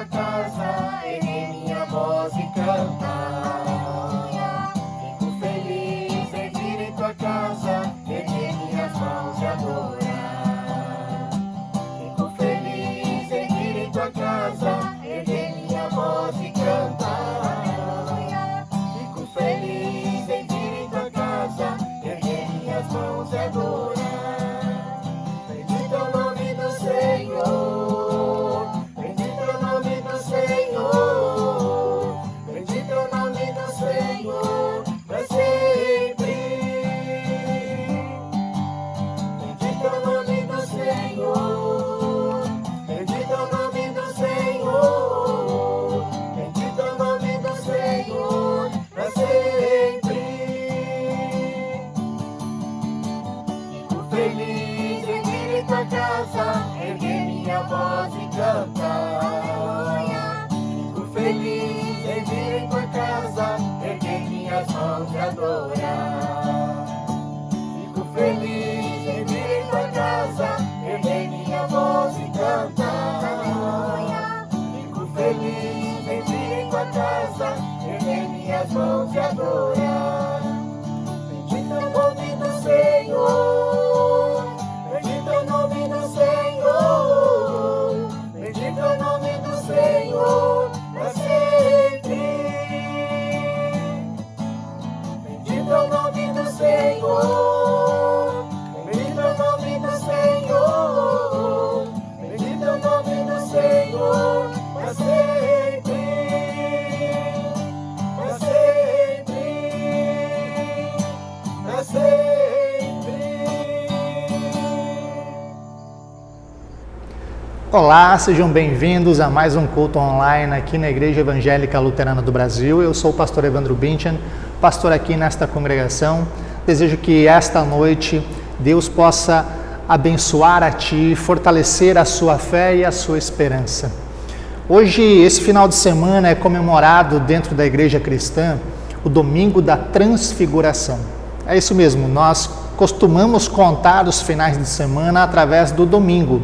tua casa, erguei minha voz e cantar. Fico feliz em vir em tua casa, erguer minhas mãos e adorar. Fico feliz em vir em tua casa, erguer minha voz e cantar. Fico feliz em vir em tua casa, erguer minhas mãos e adorar. Bendito é o nome do Senhor, bendito é o nome do Senhor, bendito é o nome do Senhor, para sempre. Bendito é o nome do Senhor, bendito é o nome do Senhor, bendito é o nome do Senhor, para sempre. Fico feliz em vir em tua casa, erguer minha voz e cantar. Fico feliz em vir em tua casa, erguer minhas mãos e adorar. Fico feliz em vir em tua casa, erguer minha voz e cantar. Fico feliz em vir em tua casa, erguer minhas mãos e adorar. Bendito é o nome do Senhor, bendito é o nome do Senhor, bendito é o nome do Senhor, para sempre. Bendito é o nome do Senhor, bendito é o nome do Senhor, bendito é o nome do Senhor, para sempre, para sempre, para sempre. Olá, sejam bem-vindos a mais um culto online aqui na Igreja Evangélica Luterana do Brasil. Eu sou o pastor Evandro Bintian, pastor aqui nesta congregação. Desejo que esta noite Deus possa abençoar a ti, fortalecer a sua fé e a sua esperança. Hoje, esse final de semana é comemorado dentro da Igreja Cristã o Domingo da Transfiguração. É isso mesmo, nós costumamos contar os finais de semana através do domingo.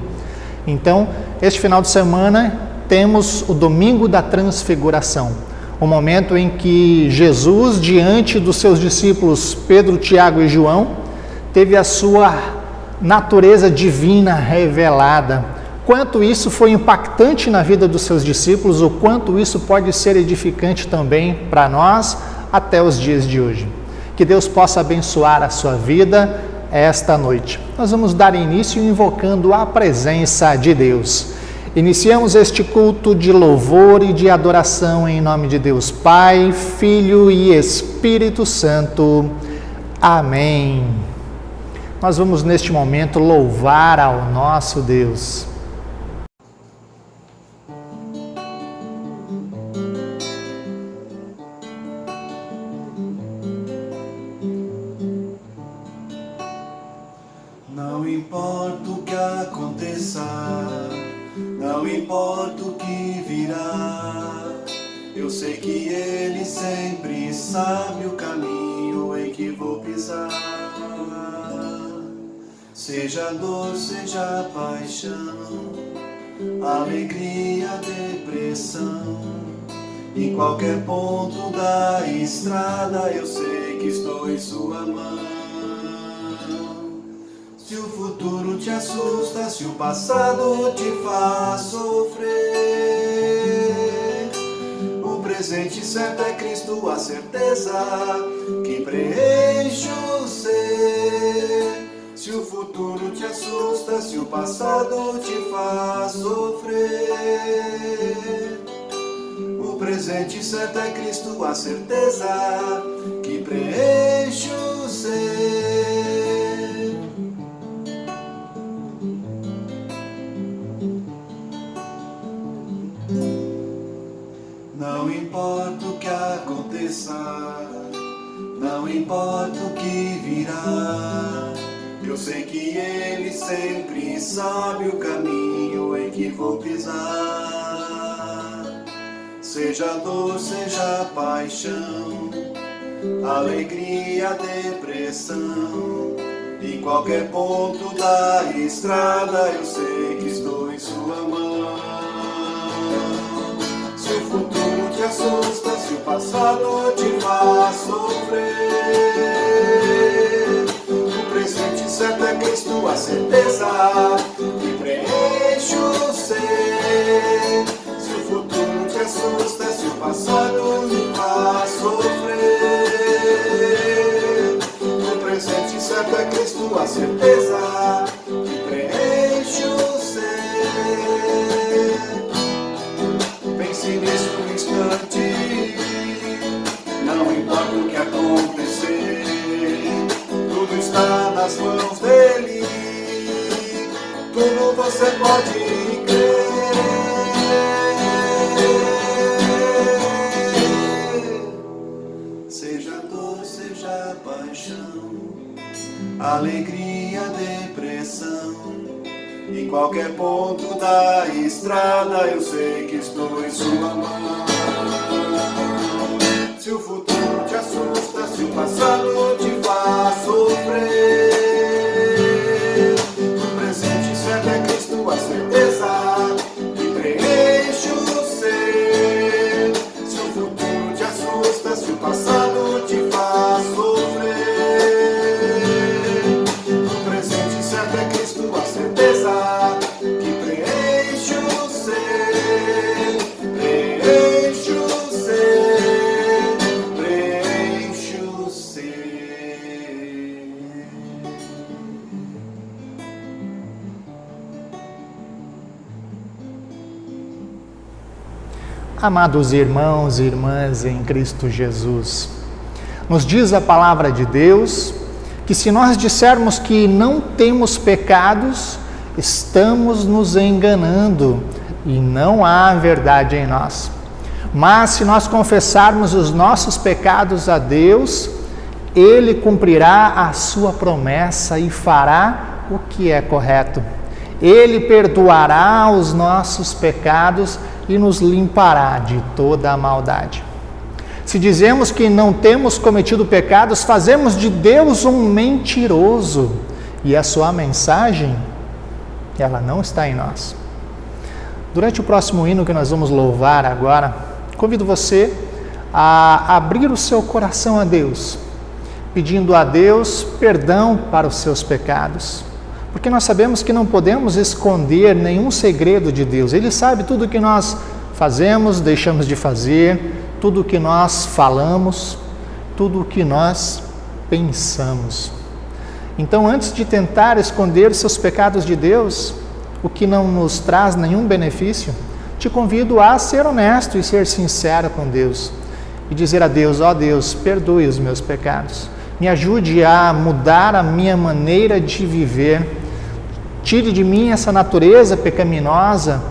Então, este final de semana temos o Domingo da Transfiguração, o momento em que Jesus, diante dos seus discípulos Pedro, Tiago e João, teve a sua natureza divina revelada. Quanto isso foi impactante na vida dos seus discípulos, o quanto isso pode ser edificante também para nós até os dias de hoje. Que Deus possa abençoar a sua vida esta noite. Nós vamos dar início invocando a presença de Deus. Iniciamos este culto de louvor e de adoração em nome de Deus Pai, Filho e Espírito Santo. Amém. Nós vamos neste momento louvar ao nosso Deus. Não importa o que aconteça, não importa o que virá, eu sei que Ele sempre sabe o caminho em que vou pisar. Seja dor, seja paixão, alegria, depressão, em qualquer ponto da estrada eu sei que estou em sua mão. Se o futuro te assusta, se o passado te faz sofrer, o presente certo é Cristo, a certeza que preenche o ser. Se o futuro te assusta, se o passado te faz sofrer, o presente certo é Cristo, a certeza que preenche o ser. Não importa o que aconteça, não importa o que virá, eu sei que Ele sempre sabe o caminho em que vou pisar. Seja dor, seja paixão, alegria, depressão, em qualquer ponto da estrada eu sei que estou em sua mão. passado te faz sofrer. O presente certo é Cristo, a certeza que preenche o ser. Se o futuro te assusta, se o passado te faz sofrer. O presente certo é Cristo, a certeza que preenche o ser. Pense nisso um instante, não importa o que acontecer, tudo está nas mãos dele, tudo você pode crer. Seja dor, seja paixão, alegria, depressão, em qualquer ponto da estrada eu sei que estou em sua mão. Se o futuro te assusta, se o passado te faz sofrer, o presente certo é Cristo, a certeza que preenche o ser. Se o futuro te assusta, se o passado te faz sofrer, o presente certo é Cristo, a certeza que preenche o ser, preenche o ser, preenche o ser. Amados irmãos e irmãs em Cristo Jesus, nos diz a palavra de Deus que se nós dissermos que não temos pecados, estamos nos enganando e não há verdade em nós. Mas se nós confessarmos os nossos pecados a Deus, Ele cumprirá a sua promessa e fará o que é correto. Ele perdoará os nossos pecados e nos limpará de toda a maldade. Se dizemos que não temos cometido pecados, fazemos de Deus um mentiroso e a sua mensagem, ela não está em nós. Durante o próximo hino que nós vamos louvar agora, convido você a abrir o seu coração a Deus, pedindo a Deus perdão para os seus pecados, porque nós sabemos que não podemos esconder nenhum segredo de Deus. Ele sabe tudo o que nós fazemos, deixamos de fazer, tudo o que nós falamos, tudo o que nós pensamos. Então, antes de tentar esconder os seus pecados de Deus, o que não nos traz nenhum benefício, te convido a ser honesto e ser sincero com Deus e dizer a Deus: ó Deus, perdoe os meus pecados, me ajude a mudar a minha maneira de viver, tire de mim essa natureza pecaminosa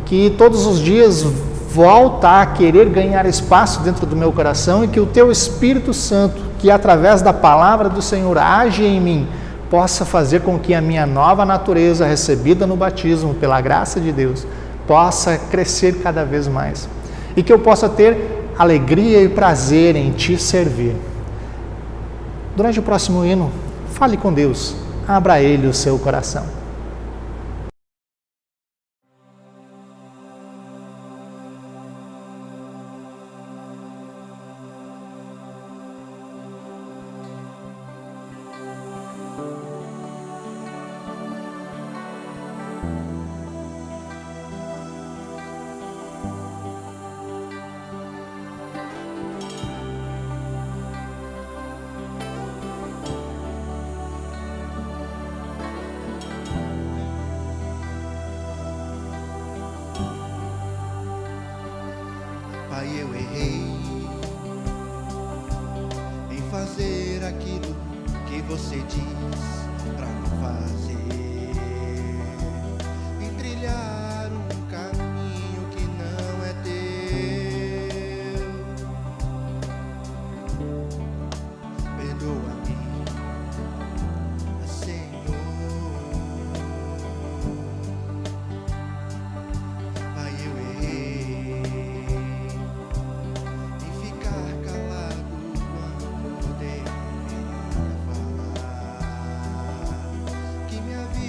que todos os dias volta a querer ganhar espaço dentro do meu coração, e que o Teu Espírito Santo, que através da palavra do Senhor age em mim, possa fazer com que a minha nova natureza, recebida no batismo pela graça de Deus, possa crescer cada vez mais, e que eu possa ter alegria e prazer em Te servir. Durante o próximo hino, fale com Deus, abra a Ele o seu coração. Pai, eu errei em fazer aquilo que você diz pra não fazer, em trilhar um caminho que não é teu. Perdoa-me, Senhor. Pai, eu errei em ficar calado quando deveria falar, que minha vida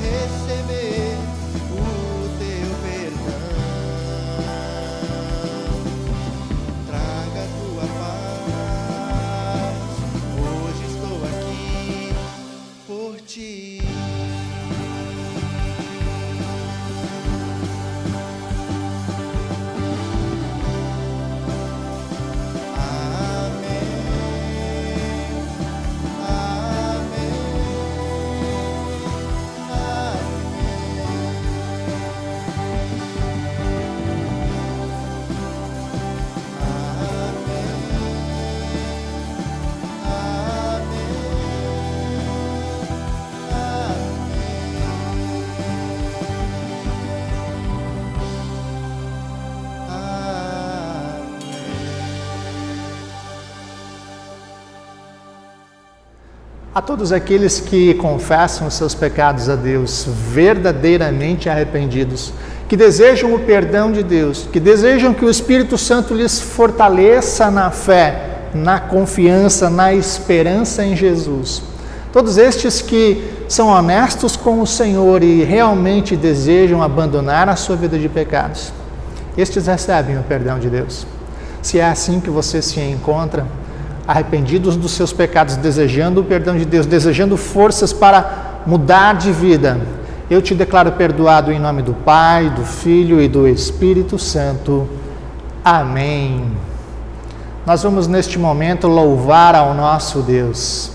receber o teu perdão. Traga a tua paz, hoje estou aqui por ti. A todos aqueles que confessam os seus pecados a Deus, verdadeiramente arrependidos, que desejam o perdão de Deus, que desejam que o Espírito Santo lhes fortaleça na fé, na confiança, na esperança em Jesus. Todos estes que são honestos com o Senhor e realmente desejam abandonar a sua vida de pecados, estes recebem o perdão de Deus. Se é assim que você se encontra, arrependidos dos seus pecados, desejando o perdão de Deus, desejando forças para mudar de vida, eu te declaro perdoado em nome do Pai, do Filho e do Espírito Santo. Amém. Nós vamos neste momento louvar ao nosso Deus.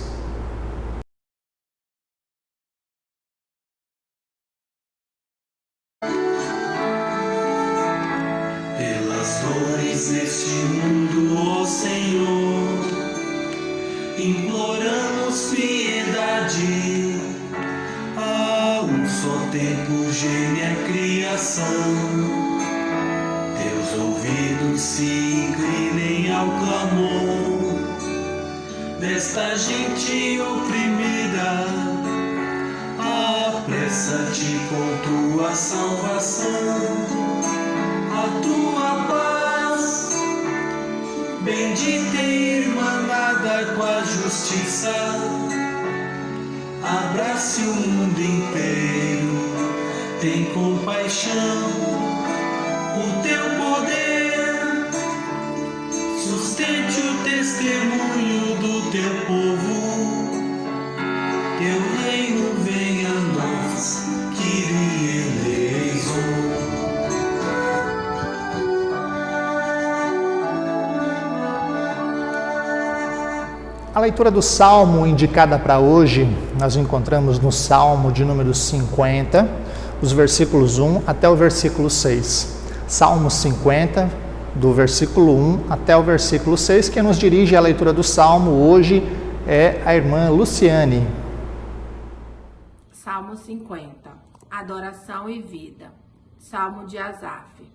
Pelas dores deste mundo, ó Senhor, imploramos piedade. A um só tempo geme a criação. Teus ouvidos se inclinem ao clamor desta gente oprimida. Apressa-te com tua salvação, a tua paz, bendita e irmanada com a justiça, abrace o mundo inteiro, tem compaixão, o teu poder, sustente o testemunho do teu povo, teu reino venha a nós, Kyrie eleison. A leitura do Salmo indicada para hoje, nós encontramos no Salmo de número 50, os versículos 1 até o versículo 6. Salmo 50, do versículo 1 até o versículo 6. Quem nos dirige à leitura do Salmo hoje é a irmã Luciane. Salmo 50, adoração e vida. Salmo de Asaf.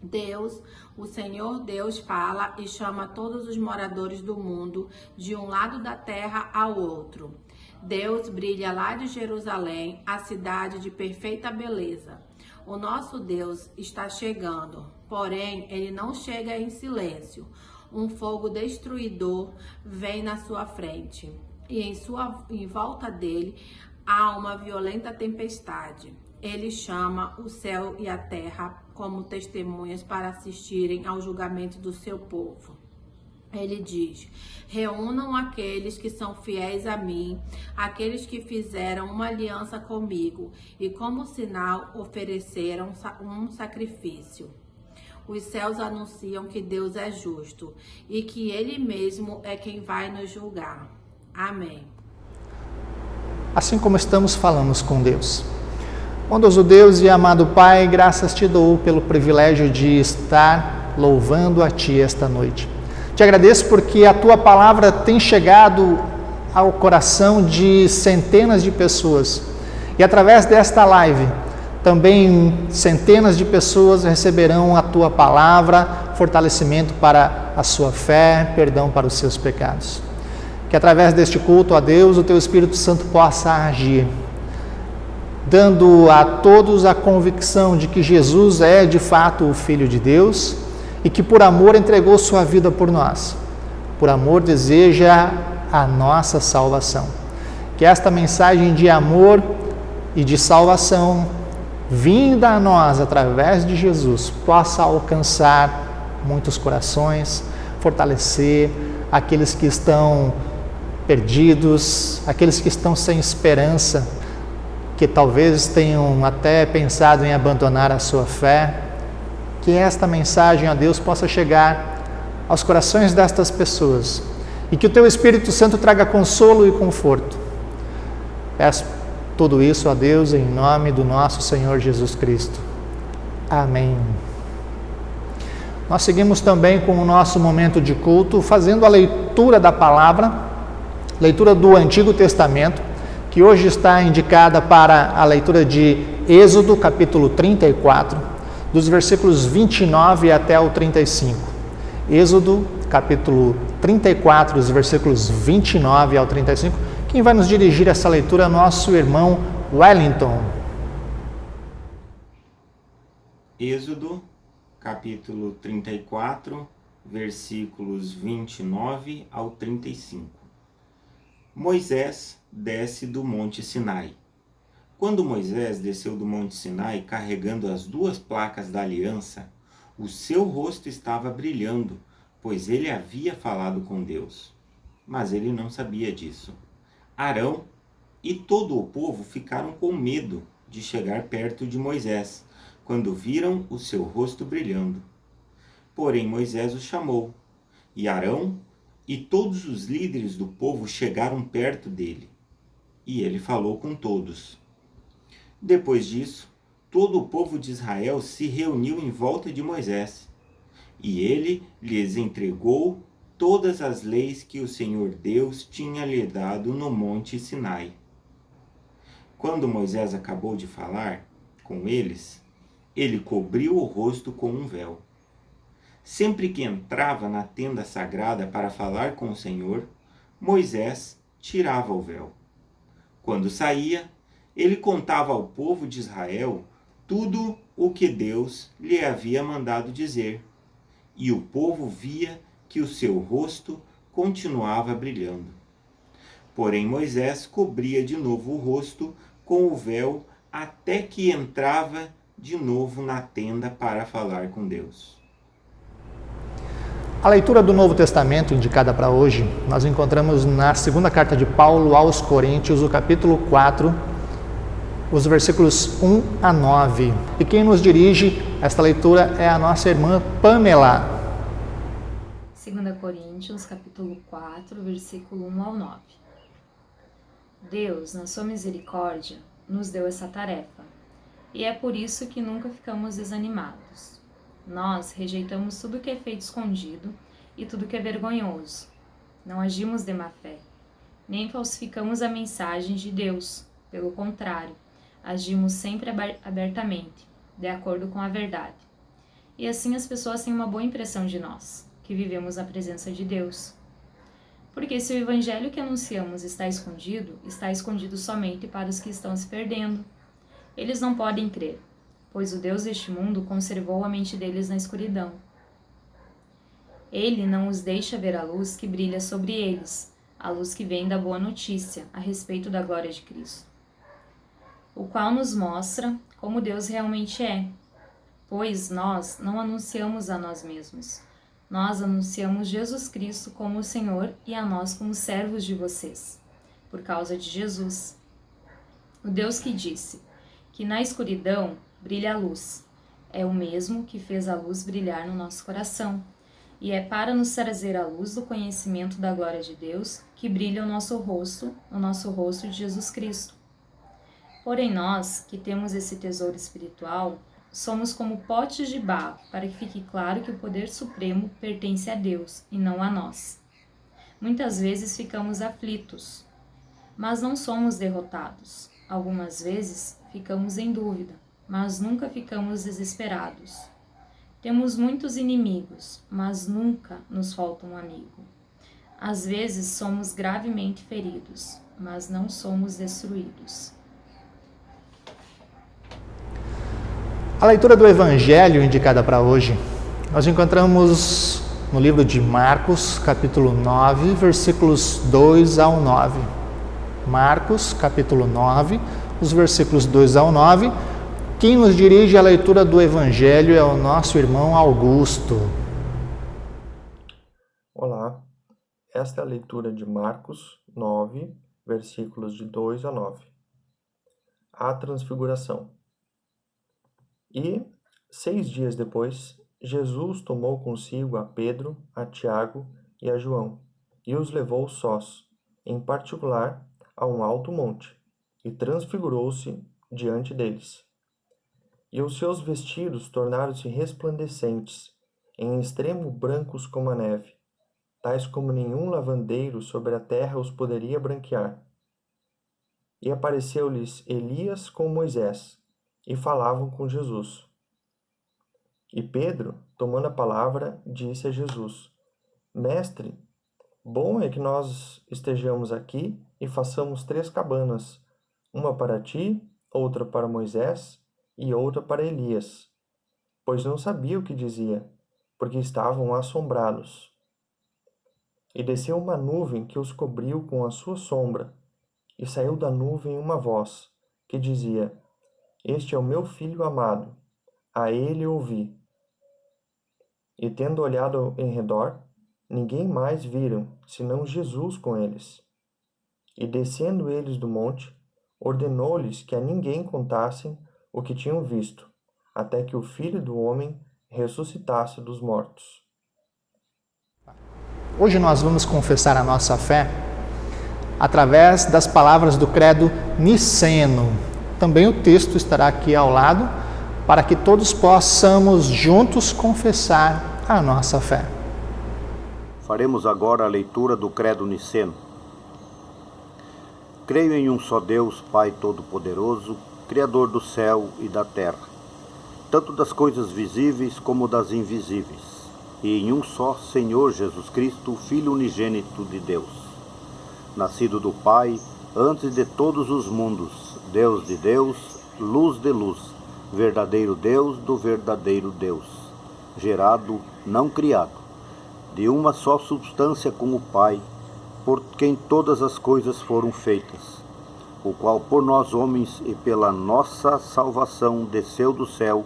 Deus, o Senhor Deus fala e chama todos os moradores do mundo de um lado da terra ao outro. Deus brilha lá de Jerusalém, a cidade de perfeita beleza. O nosso Deus está chegando, porém ele não chega em silêncio. Um fogo destruidor vem na sua frente e em volta dele há uma violenta tempestade. Ele chama o céu e a terra como testemunhas para assistirem ao julgamento do seu povo. Ele diz: reúnam aqueles que são fiéis a mim, aqueles que fizeram uma aliança comigo e como sinal ofereceram um sacrifício. Os céus anunciam que Deus é justo e que Ele mesmo é quem vai nos julgar. Amém. Assim como estamos, falamos com Deus. Bondoso Deus e amado Pai, graças te dou pelo privilégio de estar louvando a Ti esta noite. Te agradeço porque a Tua palavra tem chegado ao coração de centenas de pessoas. E através desta live, também centenas de pessoas receberão a Tua palavra, fortalecimento para a sua fé, perdão para os seus pecados. Que através deste culto a Deus, o Teu Espírito Santo possa agir, dando a todos a convicção de que Jesus é de fato o Filho de Deus e que por amor entregou sua vida por nós. Por amor deseja a nossa salvação. Que esta mensagem de amor e de salvação vinda a nós através de Jesus possa alcançar muitos corações, fortalecer aqueles que estão perdidos, aqueles que estão sem esperança, que talvez tenham até pensado em abandonar a sua fé. Que esta mensagem, ó Deus, possa chegar aos corações destas pessoas e que o Teu Espírito Santo traga consolo e conforto. Peço tudo isso a Deus em nome do nosso Senhor Jesus Cristo. Amém. Nós seguimos também com o nosso momento de culto, fazendo a leitura da palavra, leitura do Antigo Testamento, que hoje está indicada para a leitura de Êxodo, capítulo 34, dos versículos 29 até o 35. Êxodo, capítulo 34, dos versículos 29 ao 35. Quem vai nos dirigir essa leitura é nosso irmão Wellington. Êxodo, capítulo 34, versículos 29 ao 35. Moisés desce do Monte Sinai. Quando Moisés desceu do Monte Sinai carregando as 2 placas da aliança, o seu rosto estava brilhando, pois ele havia falado com Deus. Mas ele não sabia disso. Arão e todo o povo ficaram com medo de chegar perto de Moisés, quando viram o seu rosto brilhando. Porém Moisés os chamou, e Arão e todos os líderes do povo chegaram perto dele, e ele falou com todos. Depois disso, todo o povo de Israel se reuniu em volta de Moisés, e ele lhes entregou todas as leis que o Senhor Deus tinha lhe dado no Monte Sinai. Quando Moisés acabou de falar com eles, ele cobriu o rosto com um véu. Sempre que entrava na tenda sagrada para falar com o Senhor, Moisés tirava o véu. Quando saía, ele contava ao povo de Israel tudo o que Deus lhe havia mandado dizer, e o povo via que o seu rosto continuava brilhando. Porém Moisés cobria de novo o rosto com o véu até que entrava de novo na tenda para falar com Deus. A leitura do Novo Testamento indicada para hoje, nós encontramos na segunda carta de Paulo aos Coríntios, o capítulo 4, os versículos 1 a 9. E quem nos dirige esta leitura é a nossa irmã Pamela. 2 Coríntios, capítulo 4, versículo 1 ao 9. Deus, na sua misericórdia, nos deu essa tarefa, e é por isso que nunca ficamos desanimados. Nós rejeitamos tudo que é feito escondido e tudo que é vergonhoso. Não agimos de má fé, nem falsificamos a mensagem de Deus. Pelo contrário, agimos sempre abertamente, de acordo com a verdade. E assim as pessoas têm uma boa impressão de nós, que vivemos na presença de Deus. Porque se o evangelho que anunciamos está escondido somente para os que estão se perdendo. Eles não podem crer, pois o Deus deste mundo conservou a mente deles na escuridão. Ele não os deixa ver a luz que brilha sobre eles, a luz que vem da boa notícia a respeito da glória de Cristo, o qual nos mostra como Deus realmente é, pois nós não anunciamos a nós mesmos. Nós anunciamos Jesus Cristo como o Senhor e a nós como servos de vocês, por causa de Jesus. O Deus que disse que na escuridão brilha a luz, é o mesmo que fez a luz brilhar no nosso coração, e é para nos trazer a luz do conhecimento da glória de Deus que brilha o nosso rosto de Jesus Cristo. Porém nós, que temos esse tesouro espiritual, somos como potes de barro, para que fique claro que o poder supremo pertence a Deus e não a nós. Muitas vezes ficamos aflitos, mas não somos derrotados. Algumas vezes ficamos em dúvida, mas nunca ficamos desesperados. Temos muitos inimigos, mas nunca nos falta um amigo. Às vezes somos gravemente feridos, mas não somos destruídos. A leitura do Evangelho indicada para hoje, nós encontramos no livro de Marcos, capítulo 9, versículos 2 ao 9. Marcos, capítulo 9, os versículos 2 ao 9. Quem nos dirige a leitura do Evangelho é o nosso irmão Augusto. Olá, esta é a leitura de Marcos 9, versículos de 2 a 9. A Transfiguração. E, 6 dias depois, Jesus tomou consigo a Pedro, a Tiago e a João, e os levou sós, em particular, a um alto monte, e transfigurou-se diante deles. E os seus vestidos tornaram-se resplandecentes, em extremo brancos como a neve, tais como nenhum lavandeiro sobre a terra os poderia branquear. E apareceu-lhes Elias com Moisés, e falavam com Jesus. E Pedro, tomando a palavra, disse a Jesus: Mestre, bom é que nós estejamos aqui e façamos 3 cabanas, uma para ti, outra para Moisés e outra para Elias. Pois não sabia o que dizia, porque estavam assombrados. E desceu uma nuvem que os cobriu com a sua sombra, e saiu da nuvem uma voz, que dizia: Este é o meu filho amado, a ele ouvi. E tendo olhado em redor, ninguém mais viram, senão Jesus com eles. E descendo eles do monte, ordenou-lhes que a ninguém contassem o que tinham visto, até que o Filho do Homem ressuscitasse dos mortos. Hoje nós vamos confessar a nossa fé através das palavras do credo niceno. Também o texto estará aqui ao lado, para que todos possamos juntos confessar a nossa fé. Faremos agora a leitura do credo niceno. Creio em um só Deus, Pai Todo-Poderoso, Criador do céu e da terra, tanto das coisas visíveis como das invisíveis, e em um só Senhor Jesus Cristo, Filho unigênito de Deus, nascido do Pai, antes de todos os mundos, Deus de Deus, luz de luz, verdadeiro Deus do verdadeiro Deus, gerado, não criado, de uma só substância com o Pai, por quem todas as coisas foram feitas, o qual por nós homens e pela nossa salvação desceu do céu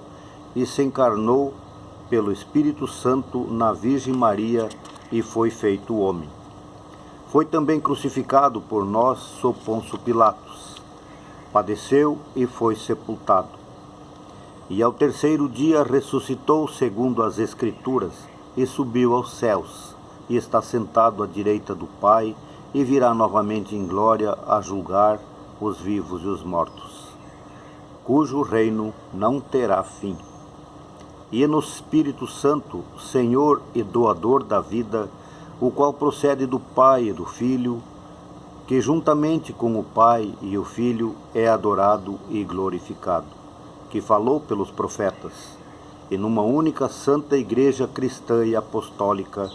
e se encarnou pelo Espírito Santo na Virgem Maria e foi feito homem. Foi também crucificado por nós sob Pôncio Pilatos, padeceu e foi sepultado. E ao 3º dia ressuscitou segundo as Escrituras e subiu aos céus, e está sentado à direita do Pai, e virá novamente em glória a julgar os vivos e os mortos, cujo reino não terá fim. E no Espírito Santo, Senhor e doador da vida, o qual procede do Pai e do Filho, que juntamente com o Pai e o Filho é adorado e glorificado, que falou pelos profetas, e numa única santa Igreja cristã e apostólica,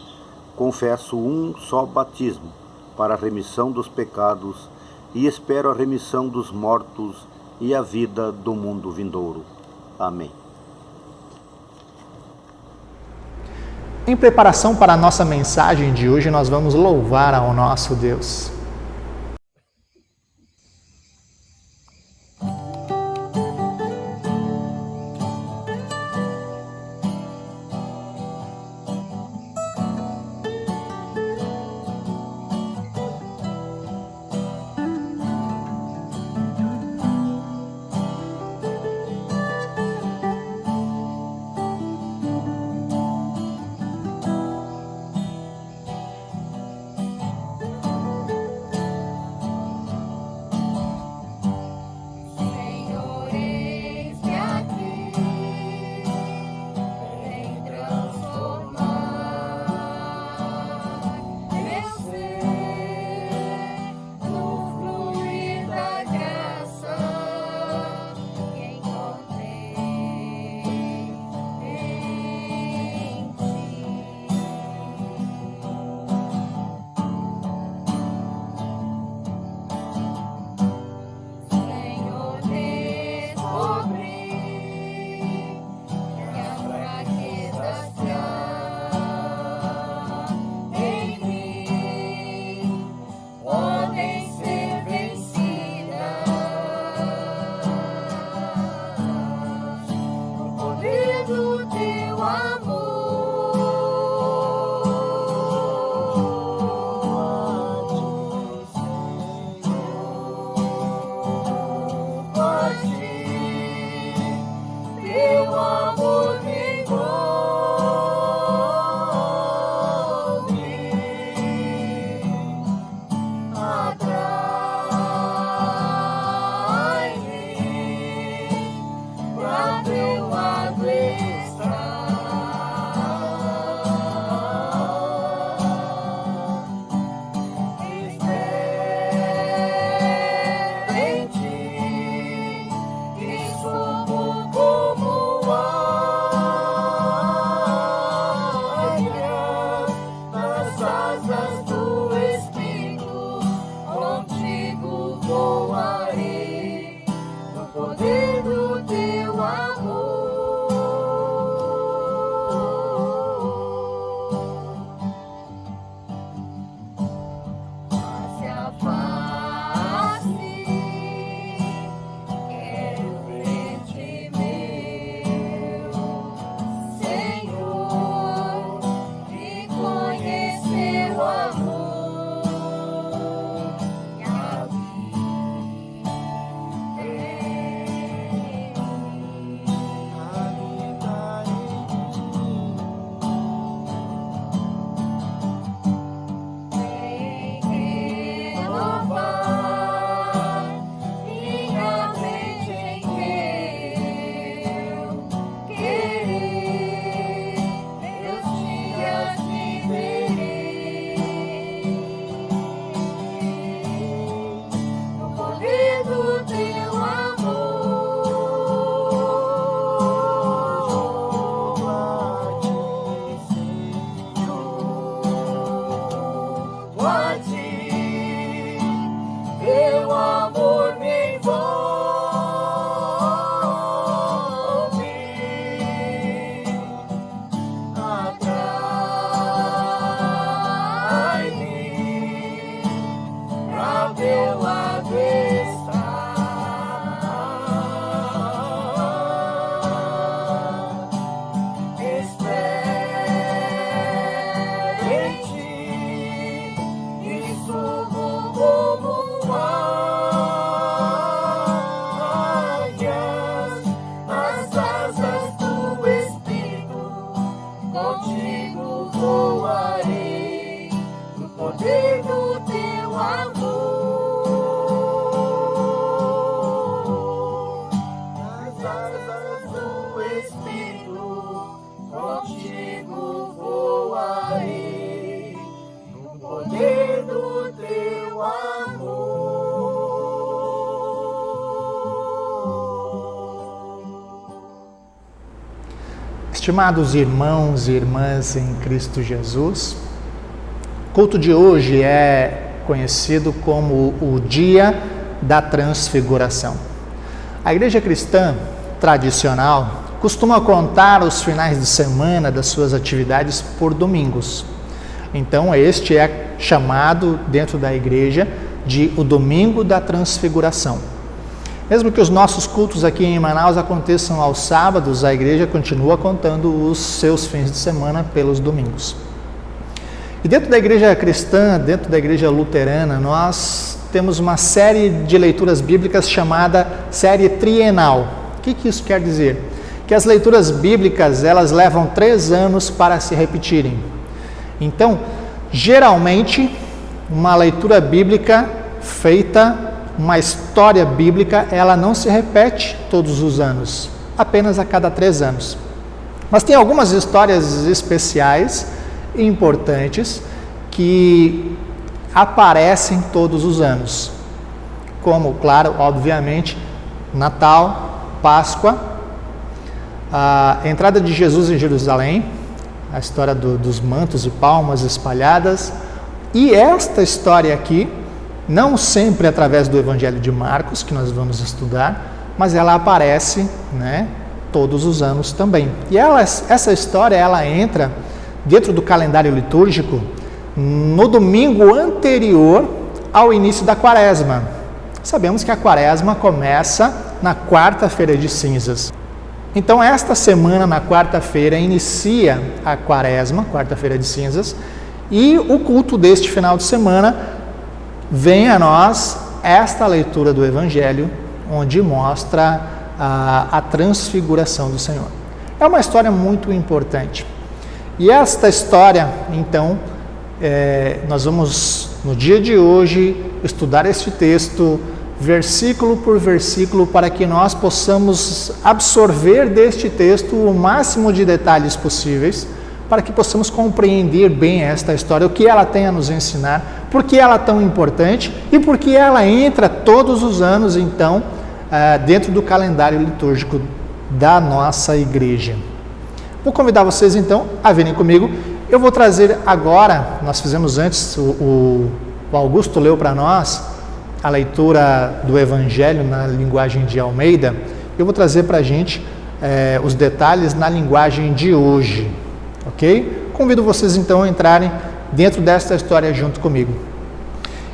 confesso um só batismo para a remissão dos pecados e espero a remissão dos mortos e a vida do mundo vindouro. Amém. Em preparação para a nossa mensagem de hoje, nós vamos louvar ao nosso Deus. poder do teu amor. Face a face, quero ver-te, meu Senhor, e conhecer o amor que habita em mim. Habitar em mim. Vem renovar minha mente em teu querer, meus dias viverei no poder do teu amor. Junto a ti, teu amor me envolve, atrai-me pra teu lado estar. Espero em ti e subo como águias nas asas do Espírito. Contigo voarei no poder do teu amor. Nas asas do Espírito, contigo voarei no poder do teu amor. Estimados irmãos e irmãs em Cristo Jesus, o culto de hoje é conhecido como o Dia da Transfiguração. A igreja cristã tradicional costuma contar os finais de semana das suas atividades por domingos. Então, este é chamado dentro da igreja de o Domingo da Transfiguração. Mesmo que os nossos cultos aqui em Manaus aconteçam aos sábados, a igreja continua contando os seus fins de semana pelos domingos. E dentro da igreja cristã, dentro da igreja luterana, nós temos uma série de leituras bíblicas chamada série trienal. O que isso quer dizer? Que as leituras bíblicas, elas levam 3 anos para se repetirem. Então, geralmente, uma leitura bíblica feita, uma história bíblica, ela não se repete todos os anos, apenas a cada 3 anos. Mas tem algumas histórias especiais e importantes que aparecem todos os anos, como, claro, obviamente, Natal, Páscoa, a entrada de Jesus em Jerusalém, a história dos mantos e palmas espalhadas, e esta história aqui, não sempre através do Evangelho de Marcos, que nós vamos estudar, mas ela aparece, todos os anos também. E essa história, ela entra dentro do calendário litúrgico no domingo anterior ao início da Quaresma. Sabemos que a Quaresma começa na quarta-feira de cinzas. Então, esta semana, na quarta-feira, inicia a Quaresma, quarta-feira de cinzas, e o culto deste final de semana vem a nós esta leitura do Evangelho, onde mostra a transfiguração do Senhor. É uma história muito importante. E esta história, então, nós vamos, no dia de hoje, estudar este texto, versículo por versículo, para que nós possamos absorver deste texto o máximo de detalhes possíveis, para que possamos compreender bem esta história, o que ela tem a nos ensinar, por que ela é tão importante e por que ela entra todos os anos, então, dentro do calendário litúrgico da nossa igreja. Vou convidar vocês, então, a virem comigo. Eu vou trazer agora, nós fizemos antes, o Augusto leu para nós a leitura do Evangelho na linguagem de Almeida, eu vou trazer para a gente os detalhes na linguagem de hoje, ok? Convido vocês então a entrarem dentro desta história junto comigo.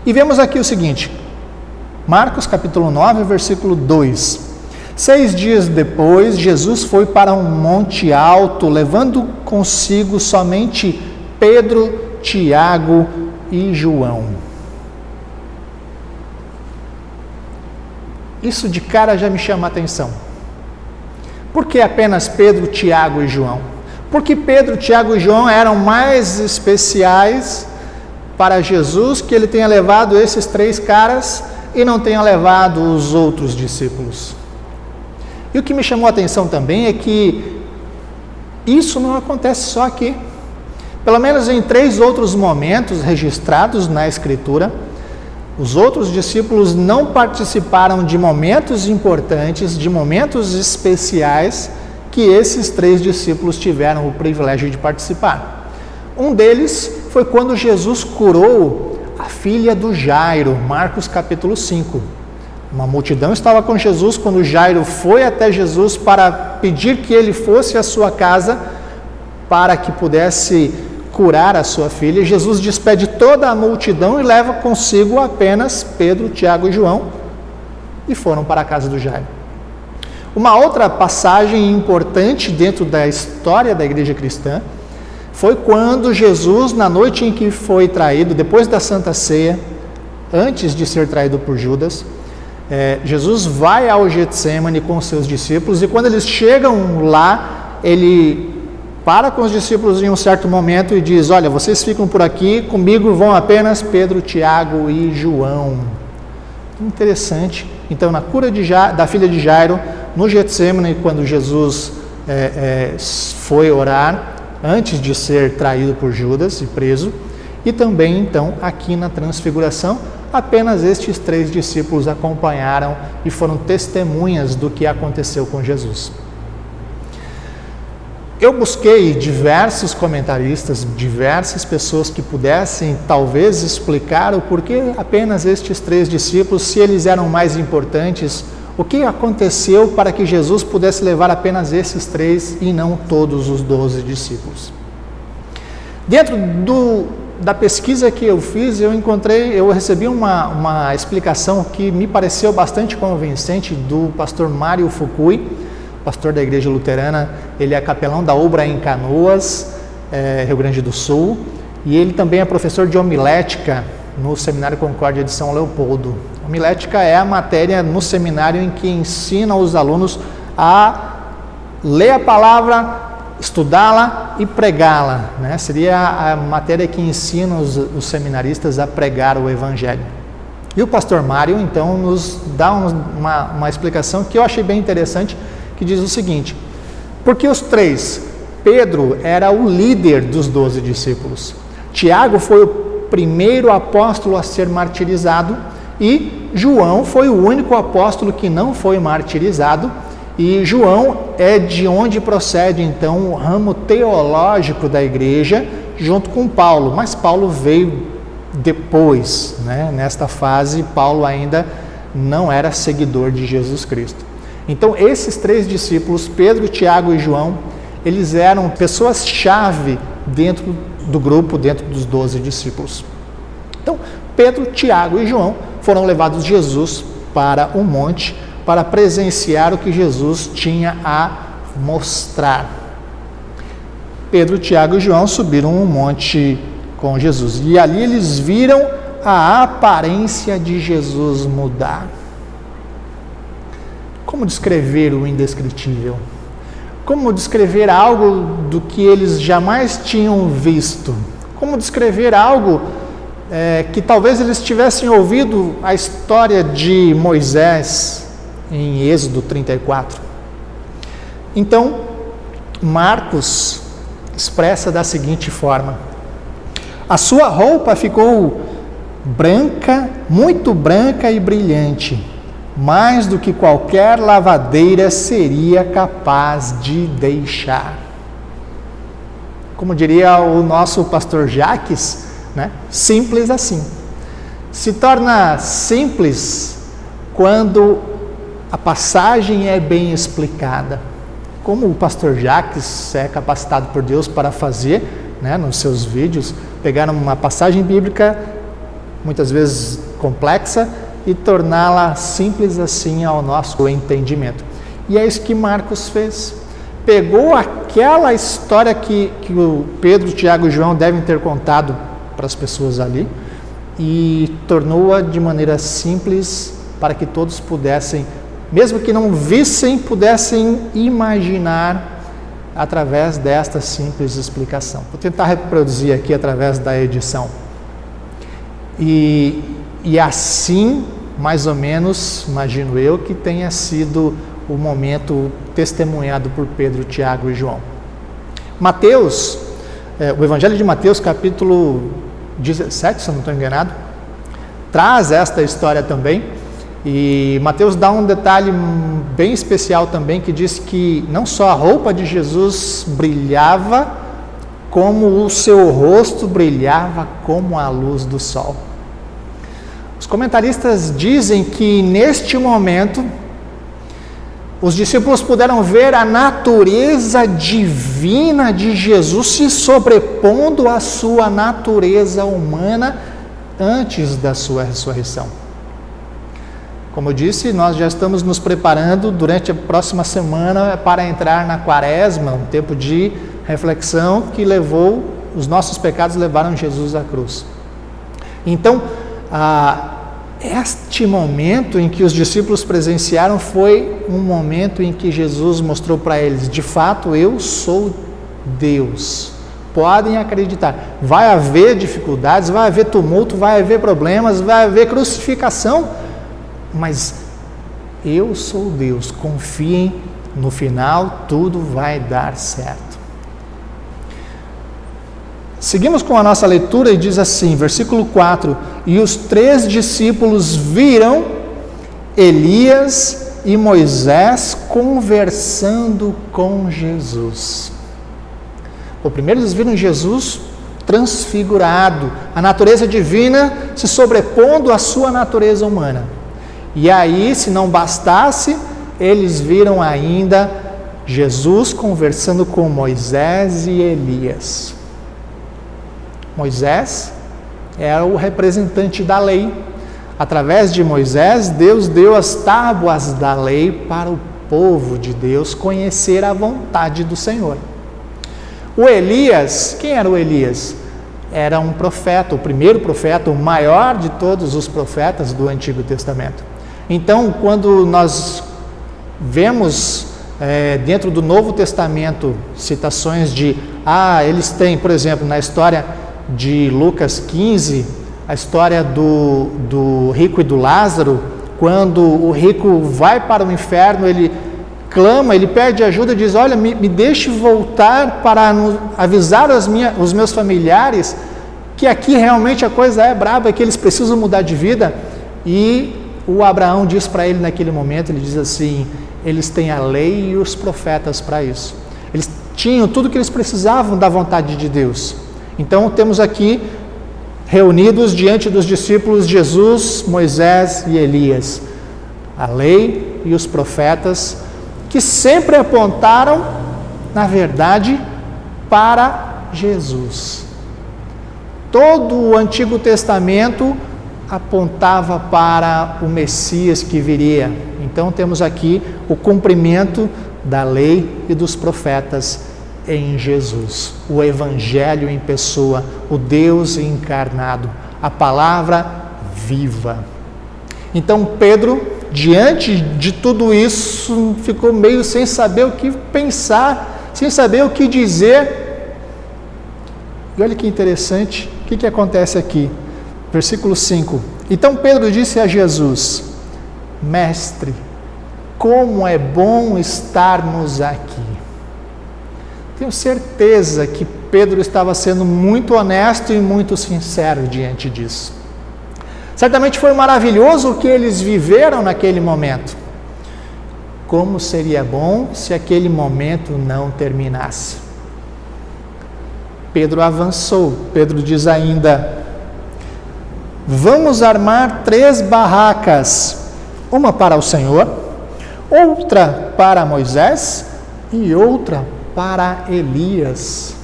E vemos aqui o seguinte, Marcos capítulo 9, versículo 2. 6 dias depois, Jesus foi para um monte alto, levando consigo somente Pedro, Tiago e João. Isso de cara já me chama a atenção. Por que apenas Pedro, Tiago e João? Porque Pedro, Tiago e João eram mais especiais para Jesus, que ele tenha levado esses 3 caras e não tenha levado os outros discípulos. E o que me chamou a atenção também é que isso não acontece só aqui. Pelo menos em 3 outros momentos registrados na Escritura, os outros discípulos não participaram de momentos importantes, de momentos especiais, que esses 3 discípulos tiveram o privilégio de participar. Um deles foi quando Jesus curou a filha do Jairo, Marcos capítulo 5. Uma multidão estava com Jesus quando Jairo foi até Jesus para pedir que ele fosse à sua casa para que pudesse curar a sua filha. Jesus despede toda a multidão e leva consigo apenas Pedro, Tiago e João e foram para a casa do Jairo. Uma outra passagem importante dentro da história da igreja cristã foi quando Jesus, na noite em que foi traído, depois da Santa Ceia, antes de ser traído por Judas, Jesus vai ao Getsêmani com seus discípulos e quando eles chegam lá, ele para com os discípulos em um certo momento e diz: olha, vocês ficam por aqui, comigo vão apenas Pedro, Tiago e João. Interessante. Então, na cura da filha de Jairo, no Getsêmani, quando Jesus foi orar, antes de ser traído por Judas e preso, e também, então, aqui na Transfiguração, apenas estes 3 discípulos acompanharam e foram testemunhas do que aconteceu com Jesus. Eu busquei diversos comentaristas, diversas pessoas que pudessem talvez explicar o porquê apenas estes 3 discípulos, se eles eram mais importantes, o que aconteceu para que Jesus pudesse levar apenas esses 3 e não todos os 12 discípulos. Dentro da pesquisa que eu fiz, eu recebi uma explicação que me pareceu bastante convincente do pastor Mário Fukui, pastor da igreja luterana. Ele é capelão da Obra em Canoas, Rio Grande do Sul, e ele também é professor de homilética no Seminário Concórdia de São Leopoldo. Homilética é a matéria no seminário em que ensina os alunos a ler a palavra, estudá-la e pregá-la, né? Seria a matéria que ensina os seminaristas a pregar o Evangelho. E o pastor Mário, então, nos dá uma explicação que eu achei bem interessante, que diz o seguinte: porque os 3, Pedro era o líder dos 12 discípulos, Tiago foi o primeiro apóstolo a ser martirizado e João foi o único apóstolo que não foi martirizado, e João é de onde procede então o ramo teológico da igreja junto com Paulo, mas Paulo veio depois, né? Nesta fase Paulo ainda não era seguidor de Jesus Cristo. Então esses 3 discípulos, Pedro, Tiago e João, eles eram pessoas-chave dentro do grupo, dentro dos 12 discípulos. Então Pedro, Tiago e João foram levados Jesus para o monte para presenciar o que Jesus tinha a mostrar. Pedro, Tiago e João subiram um monte com Jesus e ali eles viram a aparência de Jesus mudar. Como descrever o indescritível? Como descrever algo do que eles jamais tinham visto? Como descrever algo que talvez eles tivessem ouvido a história de Moisés em Êxodo 34? Então, Marcos expressa da seguinte forma: a sua roupa ficou branca, muito branca e brilhante, mais do que qualquer lavadeira seria capaz de deixar. Como diria o nosso pastor Jaques, né? Simples assim. Se torna simples quando a passagem é bem explicada, como o pastor Jacques é capacitado por Deus para fazer, né, nos seus vídeos, pegar uma passagem bíblica, muitas vezes complexa, e torná-la simples assim ao nosso entendimento. E é isso que Marcos fez. Pegou aquela história que o Pedro, Tiago e João devem ter contado para as pessoas ali e tornou-a de maneira simples para que todos pudessem, mesmo que não vissem, pudessem imaginar através desta simples explicação. Vou tentar reproduzir aqui através da edição. E assim, mais ou menos, imagino eu, que tenha sido o momento testemunhado por Pedro, Tiago e João. Mateus, o Evangelho de Mateus, capítulo 17, se eu não estou enganado, traz esta história também. E Mateus dá um detalhe bem especial também, que diz que não só a roupa de Jesus brilhava, como o seu rosto brilhava como a luz do sol. Os comentaristas dizem que neste momento os discípulos puderam ver a natureza divina de Jesus se sobrepondo à sua natureza humana antes da sua ressurreição. Como eu disse, nós já estamos nos preparando durante a próxima semana para entrar na Quaresma, um tempo de reflexão que os nossos pecados levaram Jesus à cruz. Então, este momento em que os discípulos presenciaram foi um momento em que Jesus mostrou para eles, de fato, eu sou Deus. Podem acreditar. Vai haver dificuldades, vai haver tumulto, vai haver problemas, vai haver crucificação, mas eu sou Deus. Confiem, no final tudo vai dar certo. Seguimos com a nossa leitura e diz assim, versículo 4: E os 3 discípulos viram Elias e Moisés conversando com Jesus. Primeiro eles viram Jesus transfigurado, a natureza divina se sobrepondo à sua natureza humana. E aí, se não bastasse, eles viram ainda Jesus conversando com Moisés e Elias. Moisés era o representante da lei. Através de Moisés, Deus deu as tábuas da lei para o povo de Deus conhecer a vontade do Senhor. O Elias, quem era o Elias? Era um profeta, o primeiro profeta, o maior de todos os profetas do Antigo Testamento. Então, quando nós vemos dentro do Novo Testamento citações de, eles têm, por exemplo, na história de Lucas 15, a história do rico e do Lázaro, quando o rico vai para o inferno, ele clama, ele pede ajuda, diz, olha, me deixe voltar para avisar os meus familiares que aqui realmente a coisa é braba, que eles precisam mudar de vida. E o Abraão diz para ele naquele momento, ele diz assim, eles têm a lei e os profetas para isso. Eles tinham tudo o que eles precisavam da vontade de Deus. Então temos aqui reunidos diante dos discípulos Jesus, Moisés e Elias, a lei e os profetas, que sempre apontaram, na verdade, para Jesus. Todo o Antigo Testamento apontava para o Messias que viria. Então temos aqui o cumprimento da lei e dos profetas em Jesus, o Evangelho em pessoa, o Deus encarnado, a palavra viva. Então Pedro, diante de tudo isso, ficou meio sem saber o que pensar, sem saber o que dizer. E olha que interessante, o que acontece aqui? Versículo 5. Então Pedro disse a Jesus, Mestre, como é bom estarmos aqui. Tenho certeza que Pedro estava sendo muito honesto e muito sincero diante disso. Certamente foi maravilhoso o que eles viveram naquele momento. Como seria bom se aquele momento não terminasse. Pedro avançou. Pedro diz ainda, vamos armar 3 barracas, uma para o Senhor, outra para Moisés e outra para Elias.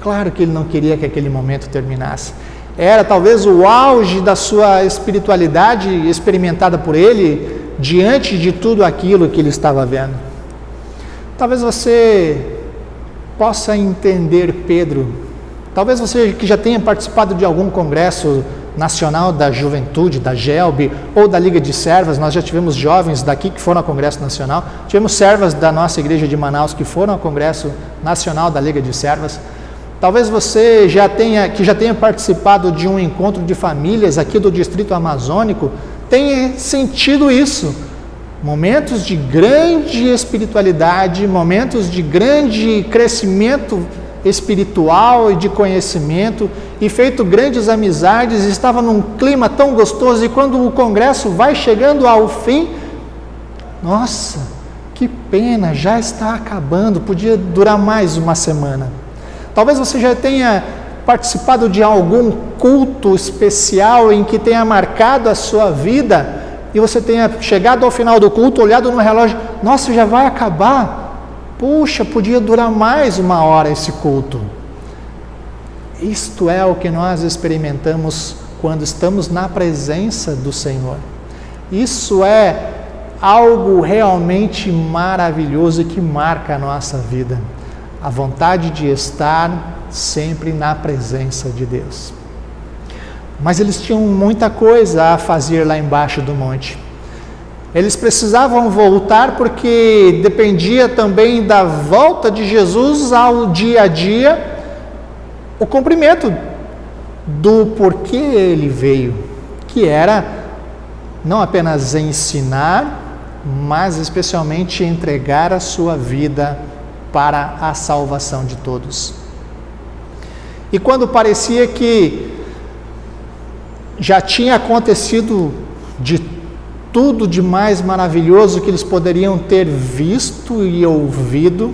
Claro que ele não queria que aquele momento terminasse. Era talvez o auge da sua espiritualidade experimentada por ele diante de tudo aquilo que ele estava vendo. Talvez você possa entender Pedro. Talvez você que já tenha participado de algum congresso nacional da juventude, da GELB ou da Liga de Servas. Nós já tivemos jovens daqui que foram ao Congresso Nacional. Tivemos servas da nossa igreja de Manaus que foram ao Congresso Nacional da Liga de Servas. Talvez você já tenha participado de um encontro de famílias aqui do Distrito Amazônico, tenha sentido isso. Momentos de grande espiritualidade, momentos de grande crescimento espiritual e de conhecimento, e feito grandes amizades, estava num clima tão gostoso, e quando o congresso vai chegando ao fim, nossa, que pena, já está acabando, podia durar mais uma semana. Talvez você já tenha participado de algum culto especial em que tenha marcado a sua vida, e você tenha chegado ao final do culto, olhado no relógio, nossa, já vai acabar, puxa, podia durar mais uma hora esse culto. Isto é o que nós experimentamos quando estamos na presença do Senhor. Isso é algo realmente maravilhoso que marca a nossa vida. A vontade de estar sempre na presença de Deus. Mas eles tinham muita coisa a fazer lá embaixo do monte. Eles precisavam voltar porque dependia também da volta de Jesus ao dia a dia, o cumprimento do porquê ele veio, que era não apenas ensinar, mas especialmente entregar a sua vida para a salvação de todos. E quando parecia que já tinha acontecido de tudo de mais maravilhoso que eles poderiam ter visto e ouvido,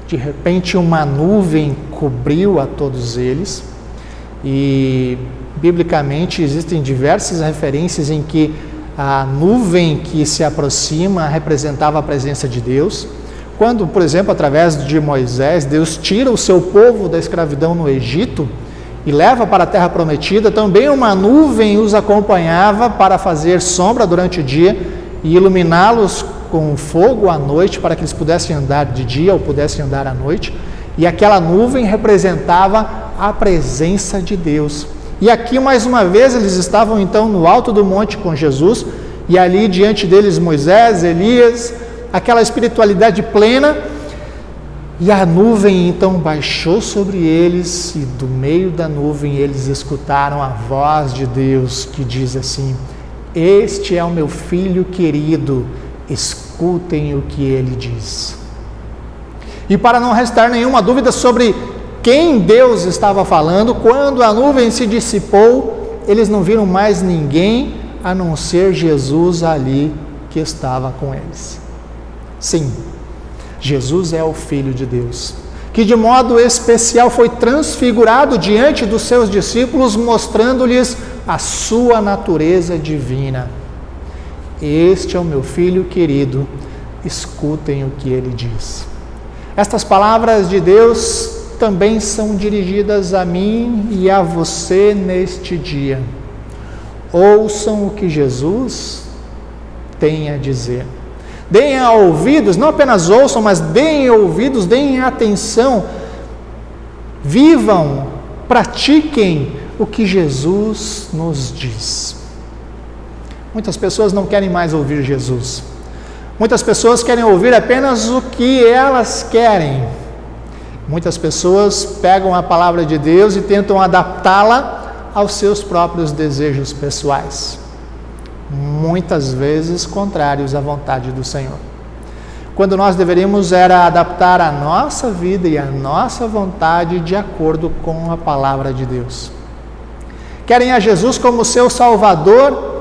de repente uma nuvem cobriu a todos eles, e biblicamente existem diversas referências em que a nuvem que se aproxima representava a presença de Deus. Quando, por exemplo, através de Moisés, Deus tira o seu povo da escravidão no Egito e leva para a terra prometida, também uma nuvem os acompanhava para fazer sombra durante o dia e iluminá-los com fogo à noite, para que eles pudessem andar de dia ou pudessem andar à noite, e aquela nuvem representava a presença de Deus. E aqui mais uma vez eles estavam então no alto do monte com Jesus, e ali diante deles Moisés, Elias, aquela espiritualidade plena, e a nuvem então baixou sobre eles, e do meio da nuvem eles escutaram a voz de Deus que diz assim: este é o meu filho querido, escutem o que ele diz. E para não restar nenhuma dúvida sobre quem Deus estava falando, quando a nuvem se dissipou, eles não viram mais ninguém a não ser Jesus ali que estava com eles. Sim, Jesus é o Filho de Deus, que de modo especial foi transfigurado diante dos seus discípulos, mostrando-lhes a sua natureza divina. Este é o meu Filho querido, escutem o que ele diz. Estas palavras de Deus também são dirigidas a mim e a você neste dia. Ouçam o que Jesus tem a dizer. Deem ouvidos, não apenas ouçam, mas deem ouvidos, deem atenção. Vivam, pratiquem o que Jesus nos diz. Muitas pessoas não querem mais ouvir Jesus. Muitas pessoas querem ouvir apenas o que elas querem. Muitas pessoas pegam a palavra de Deus e tentam adaptá-la aos seus próprios desejos pessoais, muitas vezes contrários à vontade do Senhor. Quando nós deveríamos era adaptar a nossa vida e a nossa vontade de acordo com a palavra de Deus. Querem a Jesus como seu Salvador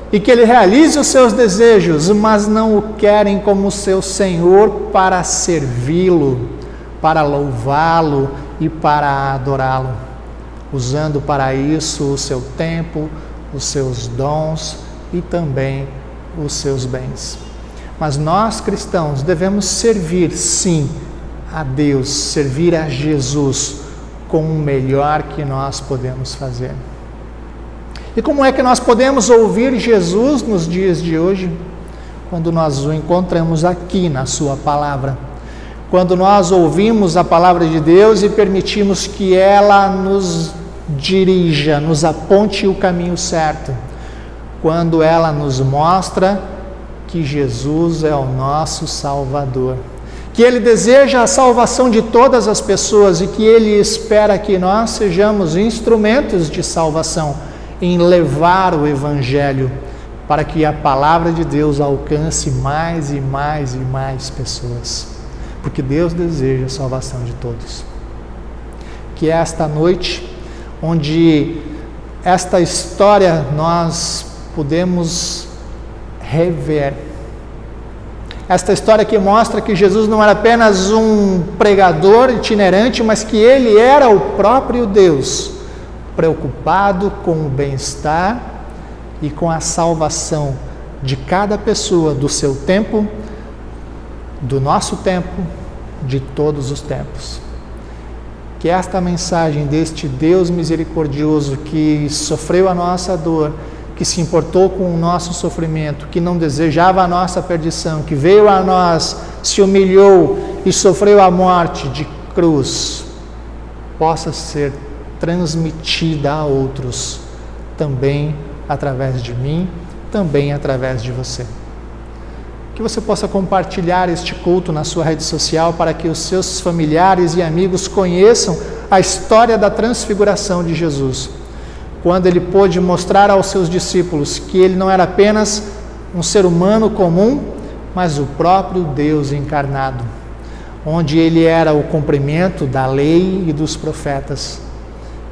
e que Ele realize os seus desejos, mas não o querem como seu Senhor para servi-lo, para louvá-lo e para adorá-lo. usando para isso o seu tempo, os seus dons e também os seus bens. Mas nós cristãos devemos servir, sim, a Deus, servir a Jesus com o melhor que nós podemos fazer. E como é que nós podemos ouvir Jesus nos dias de hoje? Quando nós o encontramos aqui na sua palavra. Quando nós ouvimos a palavra de Deus e permitimos que ela nos dirija, nos aponte o caminho certo. Quando ela nos mostra que Jesus é o nosso Salvador. Que Ele deseja a salvação de todas as pessoas e que Ele espera que nós sejamos instrumentos de salvação em levar o Evangelho para que a palavra de Deus alcance mais e mais e mais pessoas. Porque Deus deseja a salvação de todos. Que esta noite, onde esta história nós podemos rever, esta história que mostra que Jesus não era apenas um pregador itinerante, mas que Ele era o próprio Deus, preocupado com o bem-estar e com a salvação de cada pessoa do seu tempo, do nosso tempo, de todos os tempos. Que esta mensagem deste Deus misericordioso que sofreu a nossa dor, que se importou com o nosso sofrimento, que não desejava a nossa perdição, que veio a nós, se humilhou e sofreu a morte de cruz, possa ser transmitida a outros, também através de mim, também através de você. Que você possa compartilhar este culto na sua rede social para que os seus familiares e amigos conheçam a história da transfiguração de Jesus. Quando Ele pôde mostrar aos seus discípulos que Ele não era apenas um ser humano comum, mas o próprio Deus encarnado, onde Ele era o cumprimento da lei e dos profetas,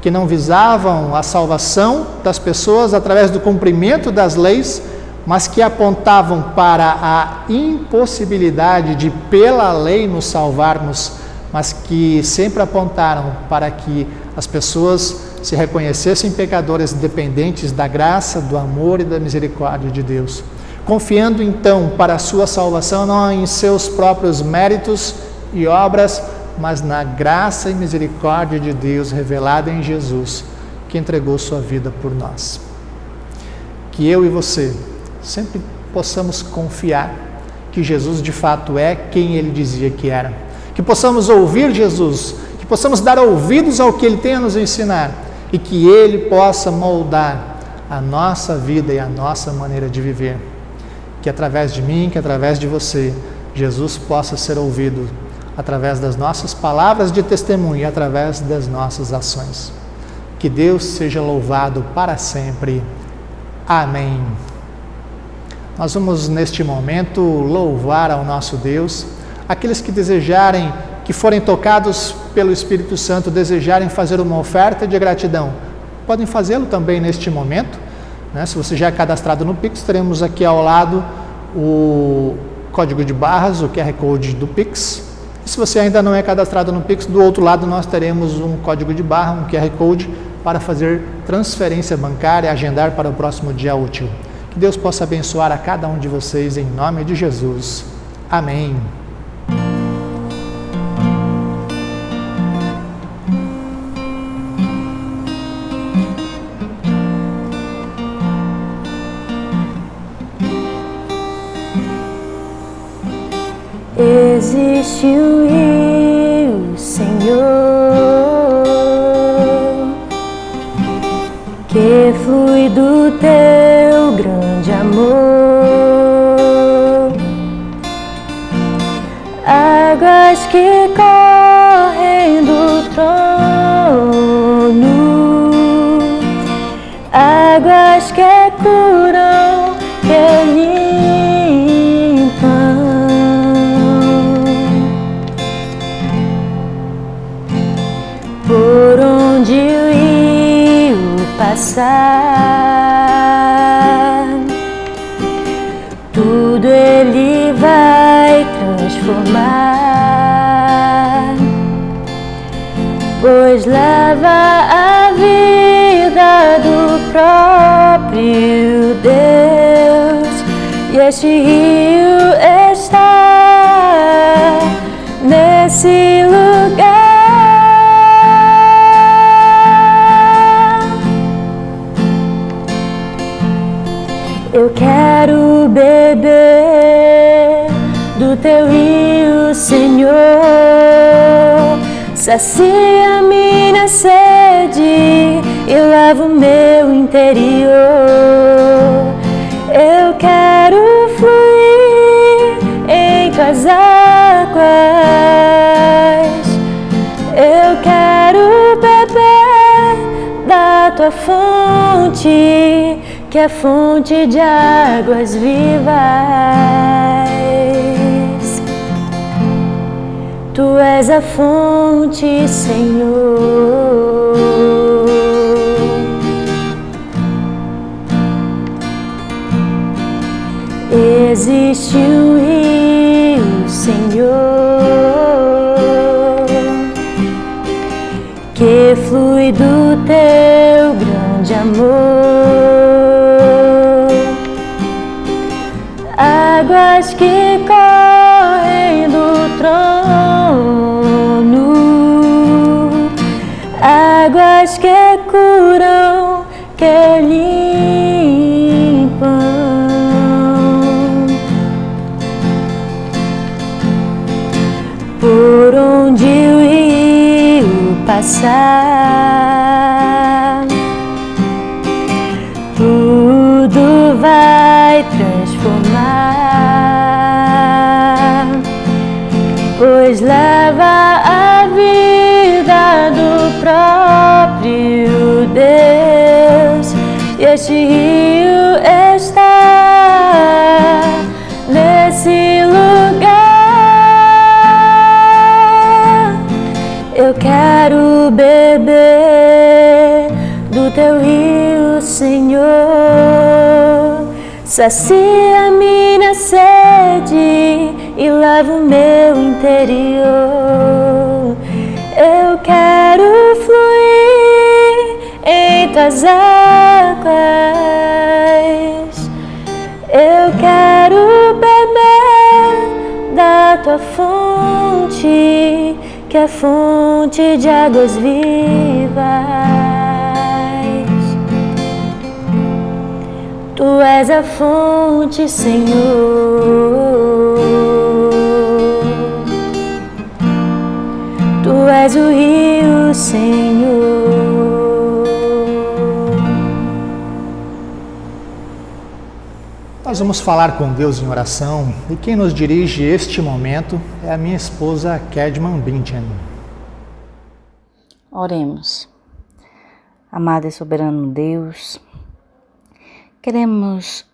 que não visavam a salvação das pessoas através do cumprimento das leis, mas que apontavam para a impossibilidade de, pela lei, nos salvarmos, mas que sempre apontaram para que as pessoas se reconhecessem pecadores dependentes da graça, do amor e da misericórdia de Deus, confiando então para a sua salvação não em seus próprios méritos e obras, mas na graça e misericórdia de Deus revelada em Jesus, que entregou sua vida por nós. Que eu e você sempre possamos confiar que Jesus de fato é quem Ele dizia que era, que possamos ouvir Jesus, que possamos dar ouvidos ao que Ele tem a nos ensinar e que Ele possa moldar a nossa vida e a nossa maneira de viver. Que através de mim, que através de você, Jesus possa ser ouvido através das nossas palavras de testemunho e através das nossas ações. Que Deus seja louvado para sempre. Amém. Nós vamos neste momento louvar ao nosso Deus. Aqueles que desejarem, que forem tocados pelo Espírito Santo, desejarem fazer uma oferta de gratidão, podem fazê-lo também neste momento, né? Se você já é cadastrado no Pix, teremos aqui ao lado o código de barras, o QR Code do Pix. E se você ainda não é cadastrado no Pix, do outro lado nós teremos um código de barra, um QR Code, para fazer transferência bancária e agendar para o próximo dia útil. Que Deus possa abençoar a cada um de vocês em nome de Jesus. Amém. Existe um rio, Senhor, que flui do teu grande amor, águas que correm do trono, águas que curam, que limpam. Por onde o rio passar, tudo ele vai transformar, pois leva a vida próprio Deus, e este rio está nesse lugar. Eu quero beber do teu rio, Senhor, sacia minha sede e lava o meu interior. Eu quero fluir em tuas águas, eu quero beber da tua fonte, que é fonte de águas vivas. Tu és a fonte, Senhor. Existe um rio, Senhor, que flui do teu grande amor. Águas que correm do trono, águas que curam, que limpam. Por onde o rio passar, tudo vai transformar, pois leva a vida do próprio Deus, e este rio está nesse lugar. Eu quero beber do teu rio, Senhor, sacia minha sede e lava o meu interior. Eu quero fluir em tuas águas, eu quero beber da tua fonte, que é fonte de águas vivas. Tu és a fonte, Senhor. Tu és o rio, Senhor. Nós vamos falar com Deus em oração e quem nos dirige este momento é a minha esposa Kedman Binchen. Oremos. Amado e soberano Deus, queremos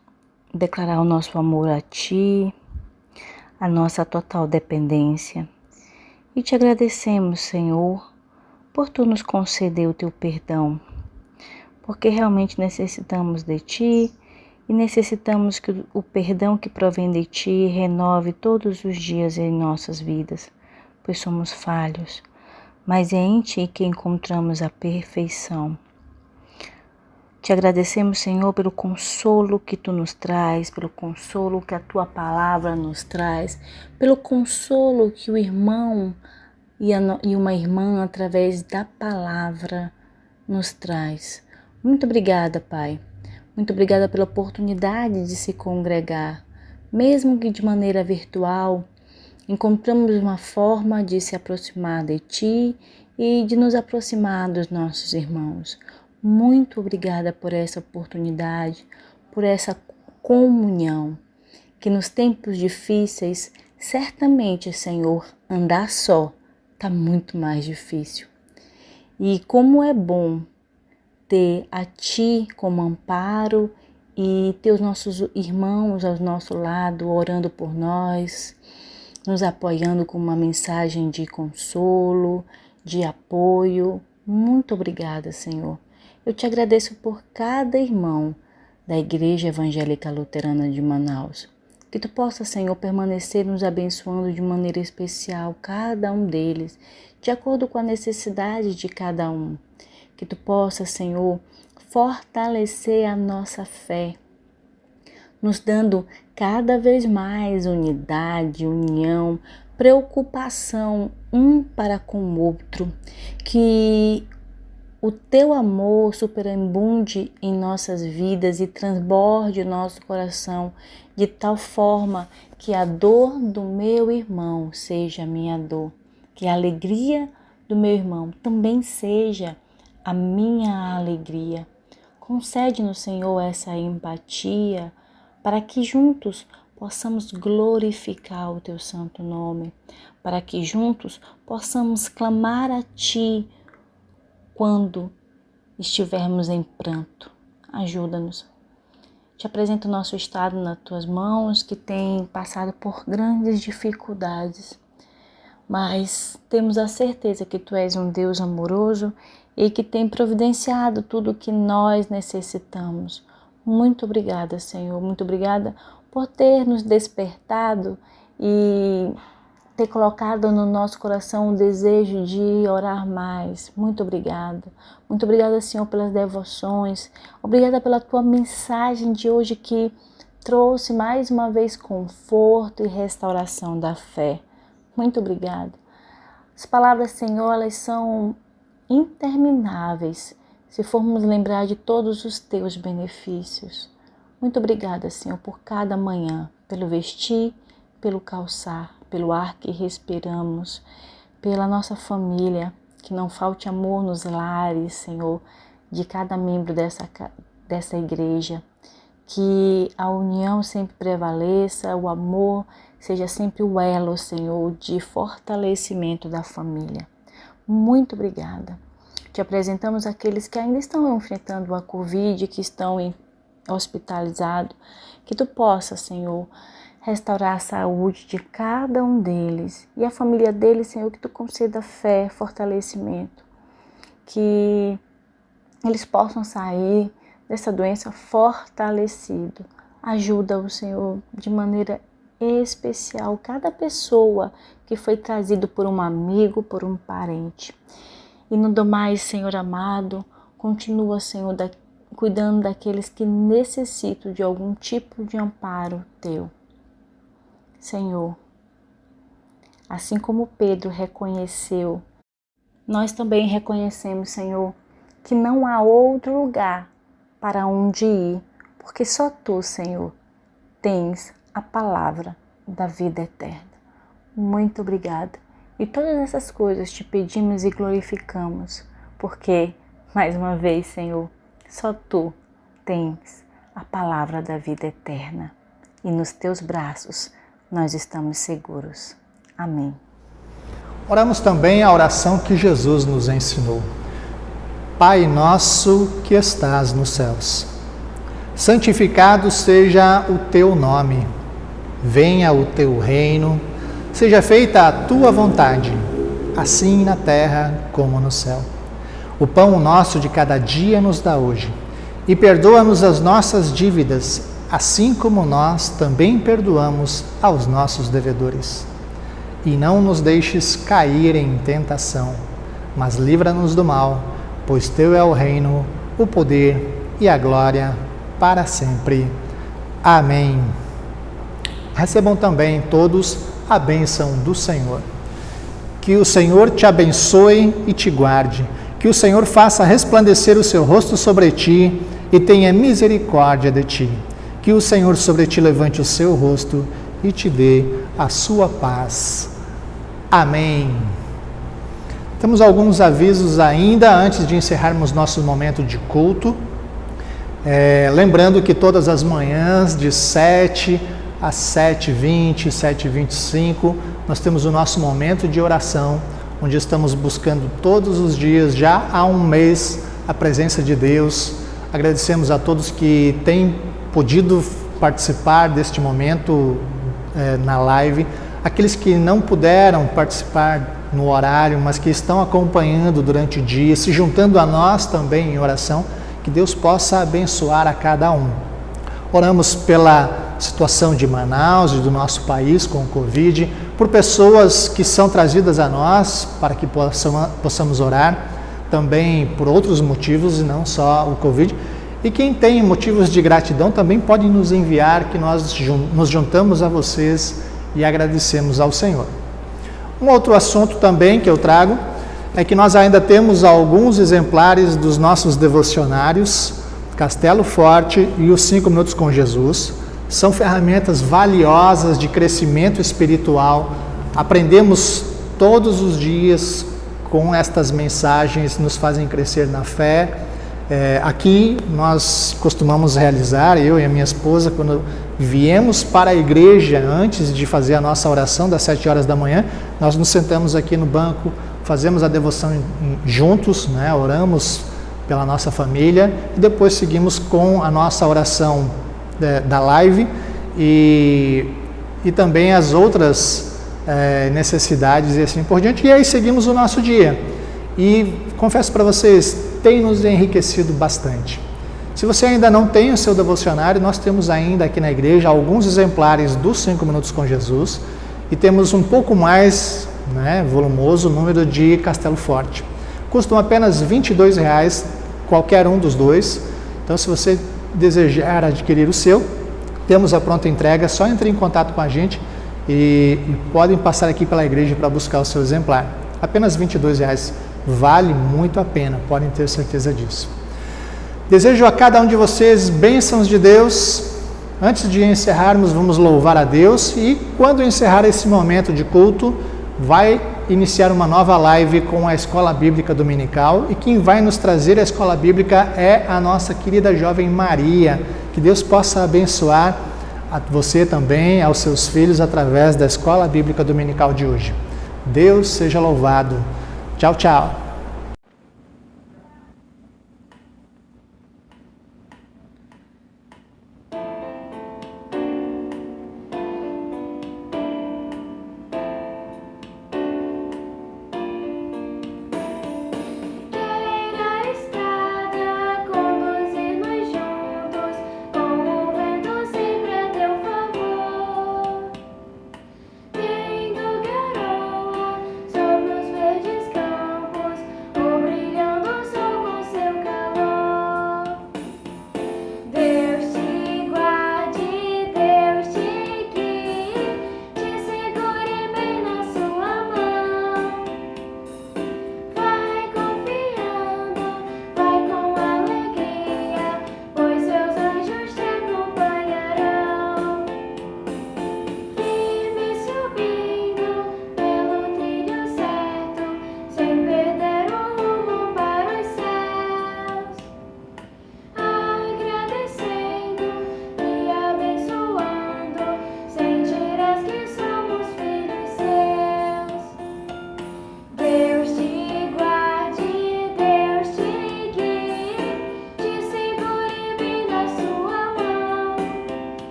declarar o nosso amor a Ti, a nossa total dependência, e Te agradecemos, Senhor, por Tu nos conceder o Teu perdão, porque realmente necessitamos de Ti e necessitamos que o perdão que provém de Ti renove todos os dias em nossas vidas, pois somos falhos, mas é em Ti que encontramos a perfeição. Te agradecemos, Senhor, pelo consolo que Tu nos traz, pelo consolo que a Tua palavra nos traz, pelo consolo que o irmão e uma irmã, através da palavra, nos traz. Muito obrigada, Pai. Muito obrigada pela oportunidade de se congregar, mesmo que de maneira virtual. Encontramos uma forma de se aproximar de Ti e de nos aproximar dos nossos irmãos. Muito obrigada por essa oportunidade, por essa comunhão, que nos tempos difíceis, certamente, Senhor, andar só está muito mais difícil. E como é bom ter a Ti como amparo e ter os nossos irmãos ao nosso lado, orando por nós, nos apoiando com uma mensagem de consolo, de apoio. Muito obrigada, Senhor. Eu Te agradeço por cada irmão da Igreja Evangélica Luterana de Manaus. Que Tu possa, Senhor, permanecer nos abençoando de maneira especial, cada um deles, de acordo com a necessidade de cada um. Que Tu possa, Senhor, fortalecer a nossa fé, nos dando cada vez mais unidade, união, preocupação um para com o outro, que o teu amor superabunde em nossas vidas e transborde o nosso coração de tal forma que a dor do meu irmão seja a minha dor, que a alegria do meu irmão também seja a minha alegria. Concede-nos, Senhor, essa empatia para que juntos possamos glorificar o teu santo nome, para que juntos possamos clamar a ti quando estivermos em pranto. Ajuda-nos. Te apresento o nosso estado nas tuas mãos, que tem passado por grandes dificuldades, mas temos a certeza que tu és um Deus amoroso e que tem providenciado tudo o que nós necessitamos. Muito obrigada, Senhor, muito obrigada por ter nos despertado e ter colocado no nosso coração o desejo de orar mais. Muito obrigada. Muito obrigada, Senhor, pelas devoções. Obrigada pela tua mensagem de hoje que trouxe mais uma vez conforto e restauração da fé. Muito obrigada. As palavras, Senhor, elas são intermináveis se formos lembrar de todos os teus benefícios. Muito obrigada, Senhor, por cada manhã, pelo vestir, pelo calçar, pelo ar que respiramos, pela nossa família, que não falte amor nos lares, Senhor, de cada membro dessa igreja, que a união sempre prevaleça, o amor seja sempre o elo, Senhor, de fortalecimento da família. Muito obrigada. Te apresentamos aqueles que ainda estão enfrentando a Covid, que estão hospitalizados, que tu possa, Senhor, restaurar a saúde de cada um deles e a família deles, Senhor, que tu conceda fé, fortalecimento, que eles possam sair dessa doença fortalecido. Ajuda-o, Senhor, de maneira especial, cada pessoa que foi trazido por um amigo, por um parente. E no do mais, Senhor amado, continua, Senhor, cuidando daqueles que necessitam de algum tipo de amparo teu. Senhor, assim como Pedro reconheceu, nós também reconhecemos, Senhor, que não há outro lugar para onde ir, porque só tu, Senhor, tens a palavra da vida eterna. Muito obrigada. E todas essas coisas te pedimos e glorificamos, porque, mais uma vez, Senhor, só tu tens a palavra da vida eterna. E nos teus braços nós estamos seguros. Amém. Oramos também a oração que Jesus nos ensinou. Pai nosso que estás nos céus, santificado seja o teu nome. Venha o teu reino, seja feita a tua vontade, assim na terra como no céu. O pão nosso de cada dia nos dá hoje, e perdoa-nos as nossas dívidas, assim como nós também perdoamos aos nossos devedores. E não nos deixes cair em tentação, mas livra-nos do mal, pois teu é o reino, o poder e a glória para sempre. Amém. Recebam também todos a bênção do Senhor. Que o Senhor te abençoe e te guarde. Que o Senhor faça resplandecer o seu rosto sobre ti e tenha misericórdia de ti. Que o Senhor sobre ti levante o seu rosto e te dê a sua paz. Amém. Temos alguns avisos ainda antes de encerrarmos nosso momento de culto. Lembrando que todas as manhãs de 7 às 7h20, 7h25, nós temos o nosso momento de oração, onde estamos buscando todos os dias, já há um mês, a presença de Deus. Agradecemos a todos que têm podido participar deste momento na live, aqueles que não puderam participar no horário, mas que estão acompanhando durante o dia, se juntando a nós também em oração, que Deus possa abençoar a cada um. Oramos pela situação de Manaus e do nosso país com o Covid, por pessoas que são trazidas a nós para que possamos orar, também por outros motivos e não só o Covid. E quem tem motivos de gratidão também pode nos enviar, que nós nos juntamos a vocês e agradecemos ao Senhor. Um outro assunto também que eu trago é que nós ainda temos alguns exemplares dos nossos devocionários, Castelo Forte e os 5 Minutos com Jesus. São ferramentas valiosas de crescimento espiritual. Aprendemos todos os dias com estas mensagens, nos fazem crescer na fé. Aqui nós costumamos realizar, eu e a minha esposa, quando viemos para a igreja, antes de fazer a nossa oração das 7 horas da manhã, nós nos sentamos aqui no banco, fazemos a devoção juntos, né? Oramos pela nossa família e depois seguimos com a nossa oração da live e também as outras necessidades e assim por diante, e aí seguimos o nosso dia. E confesso para vocês, tem nos enriquecido bastante. Se você ainda não tem o seu devocionário, nós temos ainda aqui na igreja alguns exemplares dos 5 Minutos com Jesus e temos um pouco mais volumoso número de Castelo Forte. Custam apenas R$ 22,00, qualquer um dos dois. Então, se você desejar adquirir o seu, temos a pronta entrega, só entre em contato com a gente e podem passar aqui pela igreja para buscar o seu exemplar. Apenas R$ 22,00. Vale muito a pena, podem ter certeza disso. Desejo a cada um de vocês bênçãos de Deus. Antes de encerrarmos, vamos louvar a Deus e quando encerrar esse momento de culto, vai iniciar uma nova live com a Escola Bíblica Dominical e quem vai nos trazer a Escola Bíblica é a nossa querida jovem Maria. Que Deus possa abençoar a você também, aos seus filhos, através da Escola Bíblica Dominical de hoje. Deus seja louvado. Tchau, tchau.